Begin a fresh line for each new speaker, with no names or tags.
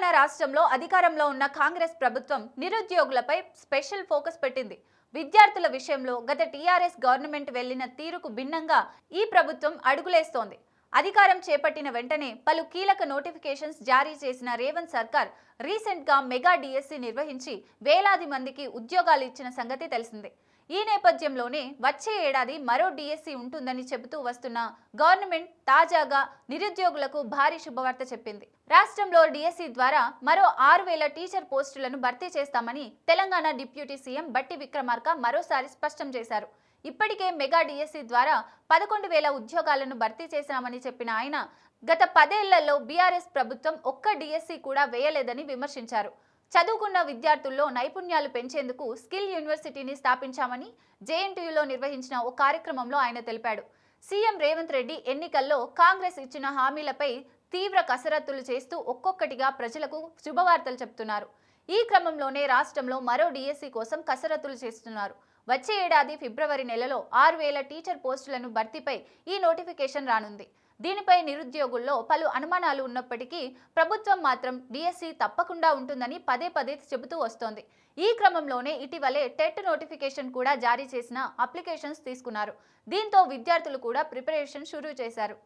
తెలంగాణ రాష్ట్రంలో అధికారంలో ఉన్న కాంగ్రెస్ ప్రభుత్వం నిరుద్యోగులపై స్పెషల్ ఫోకస్ పెట్టింది. విద్యార్థుల విషయంలో గత టీఆర్ఎస్ గవర్నమెంట్ వెళ్లిన తీరుకు భిన్నంగా ఈ ప్రభుత్వం అడుగులేస్తోంది. అధికారం చేపట్టిన వెంటనే పలు కీలక నోటిఫికేషన్స్ జారీ చేసిన రేవంత్ సర్కార్ రీసెంట్ గా మెగా డిఎస్సి నిర్వహించి వేలాది మందికి ఉద్యోగాలు ఇచ్చిన సంగతి తెలిసిందే. ఈ నేపథ్యంలోనే వచ్చే ఏడాది మరో డిఎస్సి ఉంటుందని చెబుతూ వస్తున్న గవర్నమెంట్ తాజాగా నిరుద్యోగులకు భారీ శుభవార్త చెప్పింది. రాష్ట్రంలో డిఎస్సి ద్వారా మరో 6,000 టీచర్ పోస్టులను భర్తీ చేస్తామని తెలంగాణ డిప్యూటీ సీఎం బట్టి విక్రమార్క మరోసారి స్పష్టం చేశారు. ఇప్పటికే మెగా డిఎస్సి ద్వారా 11,000 ఉద్యోగాలను భర్తీ చేశామని చెప్పిన ఆయన గత 10 ఏళ్లలో బీఆర్ఎస్ ప్రభుత్వం ఒక్క డిఎస్సి కూడా వేయలేదని విమర్శించారు. చదువుకున్న విద్యార్థుల్లో నైపుణ్యాలు పెంచేందుకు స్కిల్ యూనివర్సిటీని స్థాపించామని జేఎన్టీయూలో నిర్వహించిన ఓ కార్యక్రమంలో ఆయన తెలిపాడు. సీఎం రేవంత్ రెడ్డి ఎన్నికల్లో కాంగ్రెస్ ఇచ్చిన హామీలపై తీవ్ర కసరత్తులు చేస్తూ ఒక్కొక్కటిగా ప్రజలకు శుభవార్తలు చెప్తున్నారు. ఈ క్రమంలోనే రాష్ట్రంలో మరో డిఎస్సి కోసం కసరత్తులు చేస్తున్నారు. వచ్చే ఏడాది ఫిబ్రవరి నెలలో 6,000 టీచర్ పోస్టులను భర్తీపై ఈ నోటిఫికేషన్ రానుంది. దీనిపై నిరుద్యోగుల్లో పలు అనుమానాలు ఉన్నప్పటికీ ప్రభుత్వం మాత్రం డిఎస్సి తప్పకుండా ఉంటుందని పదే పదే చెబుతూ వస్తోంది. ఈ క్రమంలోనే ఇటీవలే టెట్ నోటిఫికేషన్ కూడా జారీ చేసిన అప్లికేషన్స్ తీసుకున్నారు. దీంతో విద్యార్థులు కూడా ప్రిపరేషన్ షురూ చేశారు.